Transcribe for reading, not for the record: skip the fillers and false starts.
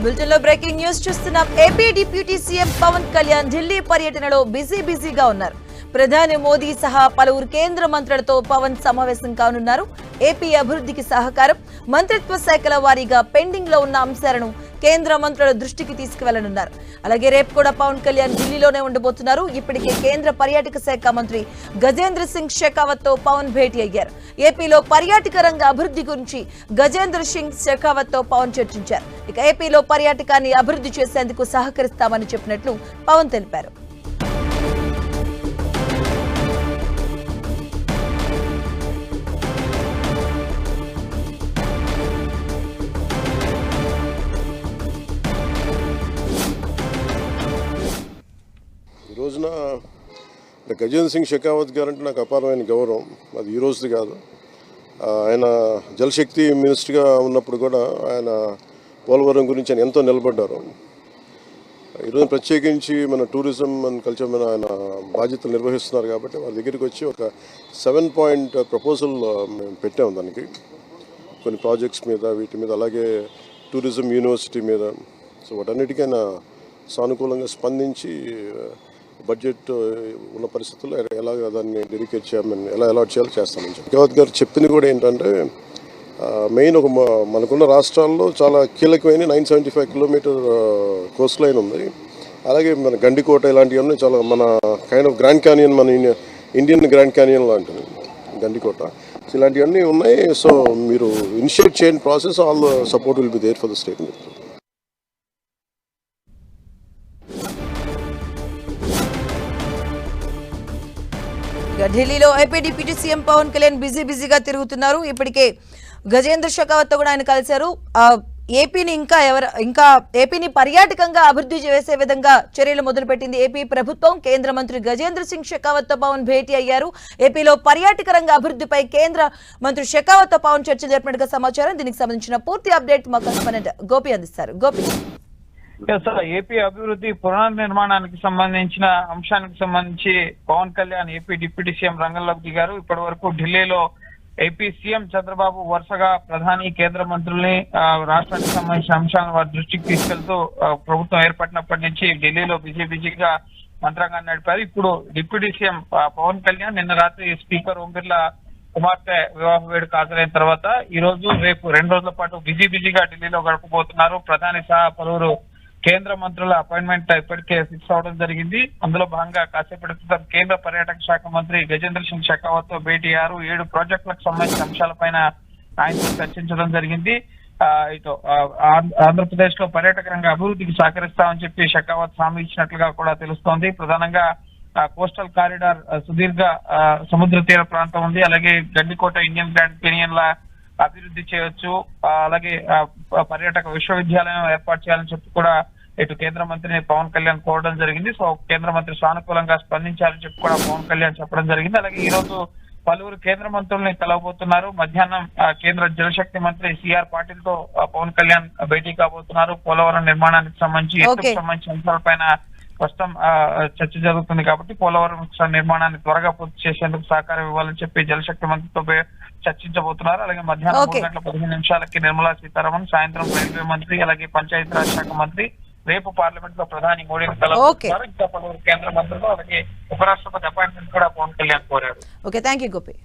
Bulletin లో breaking news చూస్తున్నాం. AP deputy CM Pawan Kalyan Delhi పర్యటనలో బిజీగా ఉన్నారు. ప్రధాని మోదీ సహా పలువురు కేంద్ర మంత్రులతో పవన్ సమావేశం కానున్నారు. ఏపీ అభివృద్ధికి సహకారం, మంత్రిత్వ శాఖల వారీగా పెండింగ్ లో ఉన్న అంశాలను కేంద్ర మంత్రుల దృష్టికి తీసుకువెళ్లనున్నారు. అలాగే రేపు కూడా పవన్ కళ్యాణ్ ఢిల్లీలోనే ఉండబోతున్నారు. ఇప్పటికే కేంద్ర పర్యాటక శాఖ మంత్రి గజేంద్ర సింగ్ షెకావత్ తో పవన్ భేటీ అయ్యారు. ఏపీలో పర్యాటక రంగ అభివృద్ధి గురించి గజేంద్ర సింగ్ షెకావత్ తో పవన్ చర్చించారు. ఇక ఏపీలో పర్యాటకాన్ని అభివృద్ధి చేసేందుకు సహకరిస్తామని చెప్పినట్లు పవన్ తెలిపారు. ఈ రోజున గజేంద్ర సింగ్ షెకావత్ గారు అంటే నాకు అపారమైన గౌరవం. అది ఈ రోజుది కాదు. ఆయన జలశక్తి మినిస్టర్గా ఉన్నప్పుడు కూడా ఆయన పోలవరం గురించి ఆయన ఎంతో నిలబడ్డారు. ఈరోజు ప్రత్యేకించి మన టూరిజం అండ్ కల్చర్ మీద ఆయన బాధ్యతలు నిర్వహిస్తున్నారు కాబట్టి వాళ్ళ దగ్గరికి వచ్చి ఒక 7 పాయింట్ ప్రపోజల్ మేము పెట్టాము. దానికి కొన్ని ప్రాజెక్ట్స్ మీద, వీటి మీద, అలాగే టూరిజం యూనివర్సిటీ మీద. సో వాటన్నిటికీ ఆయన సానుకూలంగా స్పందించి బడ్జెట్ ఉన్న పరిస్థితుల్లో ఎలాగ దాన్ని డెడికేట్ చేయమని ఎలా అలాట్ చేయాలో చేస్తామని చెప్పి షెకావత్ గారు చెప్పింది కూడా ఏంటంటే, మెయిన్ ఒక మనకున్న రాష్ట్రాల్లో చాలా కీలకమైన 975 కిలోమీటర్ కోస్ట్ లైన్ ఉంది. అలాగే మన గండికోట ఇలాంటివన్నీ చాలా మన కైండ్ ఆఫ్ గ్రాండ్ క్యానియన్, మన ఇండియన్ గ్రాండ్ క్యానియన్ లాంటివి గండికోట. ఇలాంటివన్నీ ఉన్నాయి. సో మీరు ఇనిషియేట్ చేయని process, all the support will be there for the state. ఢిల్లీలో AP deputy CM Pawan Kalyan బిజీగా తిరుగుతున్నారు. ఇప్పటికే గజేంద్ర షెకావత్ తో కూడా ఆయన కలిశారు. ఏపీని పర్యాటకంగా అభివృద్ధి చేసే విధంగా చర్యలు మొదలుపెట్టింది ఏపీ ప్రభుత్వం. కేంద్ర మంత్రి గజేంద్ర సింగ్ షెకావత్ తో పవన్ భేటీ అయ్యారు. ఏపీలో పర్యాటక రంగ అభివృద్ధిపై కేంద్ర మంత్రి షెకావత్ తో పవన్ చర్చ జరిపినట్టుగా సమాచారం. దీనికి సంబంధించిన పూర్తి అప్డేట్ మా కరెస్పాండెంట్ గోపి అందిస్తారు. గోపి, ఏపీ అభివృద్ధి పునర్నిర్మాణానికి సంబంధించిన అంశానికి సంబంధించి Pawan Kalyan AP deputy CM రంగంలోకి దిగారు. ఇప్పటి వరకు ఢిల్లీలో ఏపీ సీఎం చంద్రబాబు వరుసగా ప్రధాని, కేంద్ర మంత్రుల్ని రాష్ట్రానికి సంబంధించిన అంశాలను వారి దృష్టికి తీసుకెళ్తూ ప్రభుత్వం ఏర్పడినప్పటి నుంచి ఢిల్లీలో బిజీగా మంత్రాంగాన్ని నడిపారు. ఇప్పుడు డిప్యూటీ సీఎం పవన్ కళ్యాణ్ నిన్న రాత్రి స్పీకర్ ఓం బిర్లా కుమార్తె వివాహ వేడుక హాజరైన తర్వాత ఈ రోజు, రేపు 2 రోజుల పాటు బిజీగా ఢిల్లీలో గడపబోతున్నారు. ప్రధాని సహా పలువురు కేంద్ర మంత్రుల అపాయింట్మెంట్ ఇప్పటికే ఫిక్స్ అవడం జరిగింది. అందులో భాగంగా కాసేపటి క్రితం కేంద్ర పర్యాటక శాఖ మంత్రి గజేంద్ర సింగ్ షెకావత్ తో భేటీ అయ్యారు. 7 ప్రాజెక్టులకు సంబంధించిన అంశాలపైన ఆయనతో చర్చించడం జరిగింది. ఇటు ఆంధ్రప్రదేశ్ లో పర్యాటక రంగ అభివృద్ధికి సహకరిస్తామని చెప్పి షెకావత్ హామీ ఇచ్చినట్లుగా కూడా తెలుస్తోంది. ప్రధానంగా కోస్టల్ కారిడార్, సుదీర్ఘ సముద్ర తీర ప్రాంతం ఉంది. అలాగే గండికోట ఇండియన్ గ్రాండ్ కెనియన్ లా అభివృద్ధి చేయొచ్చు. అలాగే పర్యాటక విశ్వవిద్యాలయం ఏర్పాటు చేయాలని చెప్పి కూడా ఇటు కేంద్ర మంత్రిని పవన్ కళ్యాణ్ కోరడం జరిగింది. సో కేంద్ర మంత్రి సానుకూలంగా స్పందించాలని చెప్పి కూడా పవన్ కళ్యాణ్ చెప్పడం జరిగింది. అలాగే ఈ రోజు పలువురు కేంద్ర మంత్రుల్ని కలవబోతున్నారు. మధ్యాహ్నం కేంద్ర జలశక్తి మంత్రి సిఆర్ పాటిల్ తో పవన్ కళ్యాణ్ భేటీ కాబోతున్నారు. పోలవరం నిర్మాణానికి సంబంధించి, ఎత్తుకు సంబంధించిన అంశాలపైన ప్రస్తుతం చర్చ జరుగుతుంది కాబట్టి పోలవరం నిర్మాణాన్ని త్వరగా పూర్తి చేసేందుకు సహకారం ఇవ్వాలని చెప్పి జలశక్తి మంత్రితో చర్చించబోతున్నారు. అలాగే మధ్యాహ్నం 3:15 నిర్మలా సీతారామన్, సాయంత్రం రైల్వే మంత్రి, అలాగే పంచాయతీరాజ్ శాఖ మంత్రి, రేపు పార్లమెంట్ లో ప్రధాని మోడీని కలవబోతున్నారు. ఇంకా పలువురు కేంద్ర మంత్రులు, అలాగే ఉపరాష్ట్రపతి అపాయింట్మెంట్ కూడా పవన్ కళ్యాణ్ కోరారు. Okay, thank you Gopi.